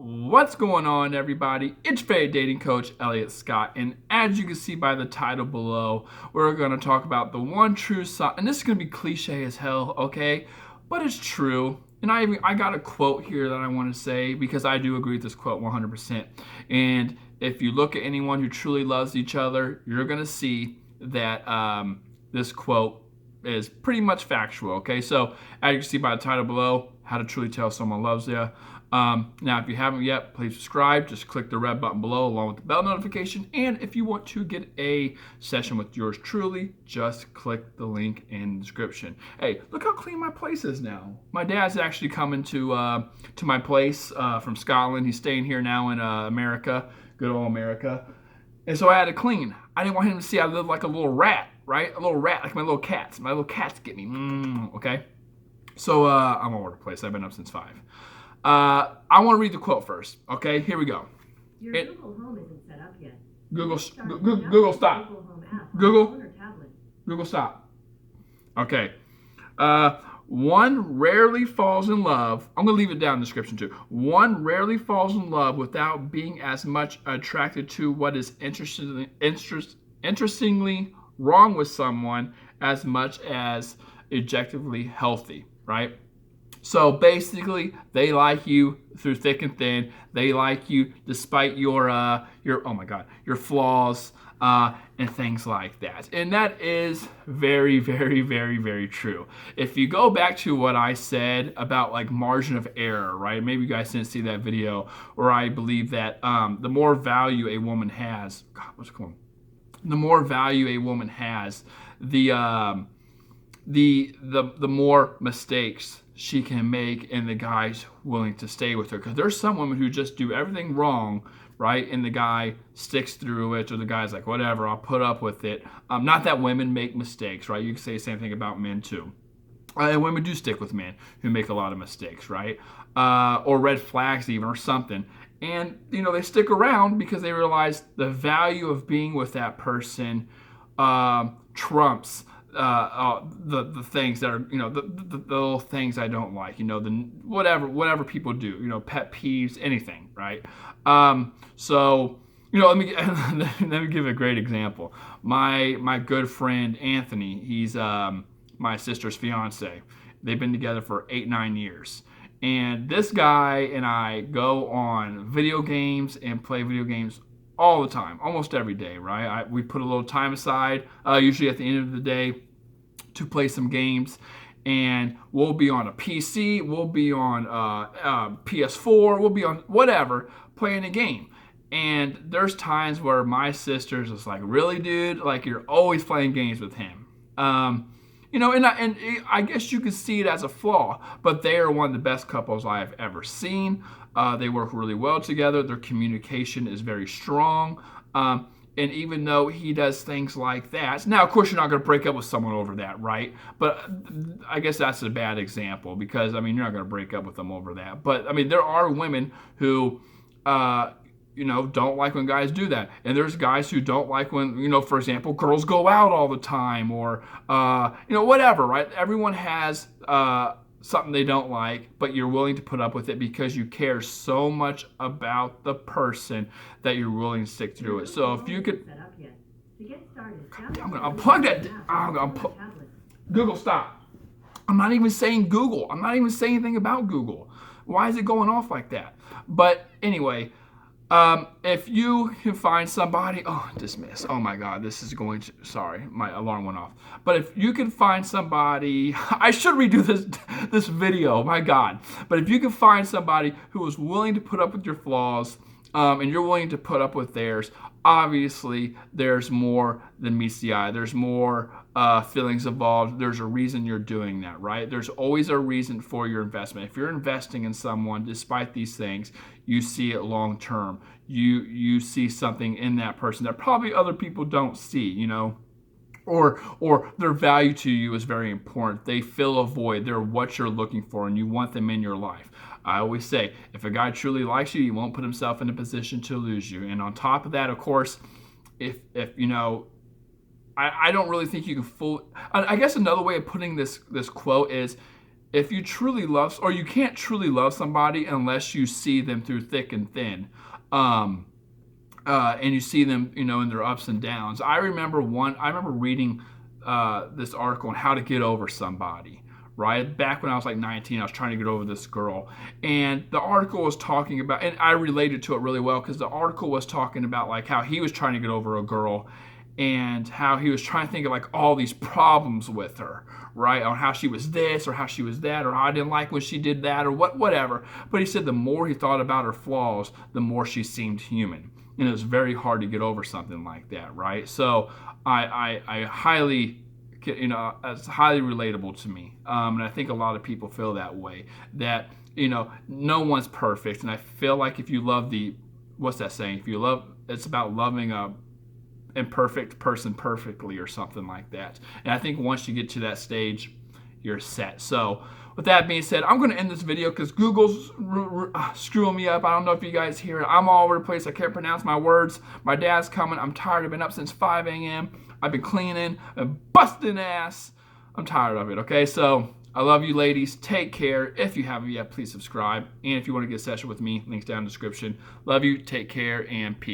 What's going on, everybody? It's Fade Dating Coach Elliott Scott, and as you can see by the title below, we're going to talk about the one true sign. And this is going to be cliche as hell, okay? But it's true. And I got a quote here that I want to say because I do agree with this quote 100%. And if you look at anyone who truly loves each other, you're going to see that this quote is pretty much factual, okay? So as you can see by the title below, how to truly tell someone loves you. Now, if you haven't yet, please subscribe. Just click the red button below along with the bell notification. And if you want to get a session with yours truly, just click the link in the description. Hey, look how clean my place is now. My dad's actually coming to my place from Scotland. He's staying here now in America, good old America. And so I had to clean. I didn't want him to see I live like a little rat, right? A little rat, like my little cats. My little cats get me, okay? So I'm all over the place. I've been up since 5. I want to read the quote first. Okay, here we go. Your Google Home isn't set up yet. Google stop. Google stop. Okay. One rarely falls in love. I'm going to leave it down in the description too. One rarely falls in love without being as much attracted to what is interestingly wrong with someone as much as objectively healthy, right? So basically, they like you through thick and thin. They like you despite your flaws and things like that. And that is very, very, very, very true. If you go back to what I said about like margin of error, right? Maybe you guys didn't see that video, where I believe that the more value a woman has, the more value a woman has, the more mistakes she can make, and the guy's willing to stay with her. Because there's some women who just do everything wrong, right? And the guy sticks through it, or the guy's like, whatever, I'll put up with it. Not that women make mistakes, right? You can say the same thing about men too. And women do stick with men who make a lot of mistakes, right? Or red flags even, or something. And, they stick around because they realize the value of being with that person trumps the things that are, the little things I don't like, the whatever people do, pet peeves, anything, right? So, let me give a great example. My good friend Anthony, he's my sister's fiance. They've been together for 8-9 years. And this guy and I go on video games and play video games all the time, almost every day, right? We put a little time aside, usually at the end of the day, to play some games. And we'll be on a PC, we'll be on PS4, we'll be on whatever, playing a game. And there's times where my sister's just like, really, dude? Like, you're always playing games with him. And I guess you could see it as a flaw, but they are one of the best couples I have ever seen. They work really well together. Their communication is very strong. And even though he does things like that, now, of course, you're not going to break up with someone over that, right? But I guess that's a bad example because, you're not going to break up with them over that. But, there are women who, don't like when guys do that. And there's guys who don't like when, for example, girls go out all the time or, whatever, right? Everyone has something they don't like, but you're willing to put up with it because you care so much about the person that you're willing to stick through it. So if you could, I'm gonna unplug that. Google, stop. I'm not even saying Google. I'm not even saying anything about Google. Why is it going off like that? But anyway, if you can find somebody, dismiss. Oh my God, sorry, my alarm went off. But if you can find somebody, I should redo this video, my God. But if you can find somebody who is willing to put up with your flaws, and you're willing to put up with theirs, obviously there's more than meets the eye. There's more feelings involved. There's a reason you're doing that, right? There's always a reason for your investment. If you're investing in someone, despite these things, you see it long term. You see something in that person that probably other people don't see, or their value to you is very important. They fill a void. They're what you're looking for, and you want them in your life. I always say, if a guy truly likes you, he won't put himself in a position to lose you. And on top of that, of course, if I don't really think you can I guess another way of putting this quote is, if you truly love, or you can't truly love somebody unless you see them through thick and thin. And you see them, in their ups and downs. I remember reading this article on how to get over somebody, right? Back when I was like 19, I was trying to get over this girl. And the article was talking about, and I related to it really well because the article was talking about like how he was trying to get over a girl and how he was trying to think of like all these problems with her, right? On how she was this or how she was that or how I didn't like when she did that or whatever. But he said the more he thought about her flaws, the more she seemed human. And it was very hard to get over something like that, right? So I highly, it's highly relatable to me. And I think a lot of people feel that way, that, no one's perfect. And I feel like if you love what's that saying? It's about loving a imperfect person perfectly or something like that. And I think once you get to that stage, you're set. So with that being said, I'm going to end this video because Google's screwing me up. I don't know if you guys hear it. I'm all over the place. I can't pronounce my words. My dad's coming. I'm tired. I've been up since 5 a.m. I've been cleaning and busting ass. I'm tired of it, okay? So I love you ladies. Take care. If you haven't yet, please subscribe. And if you want to get a session with me, links down in the description. Love you. Take care and peace.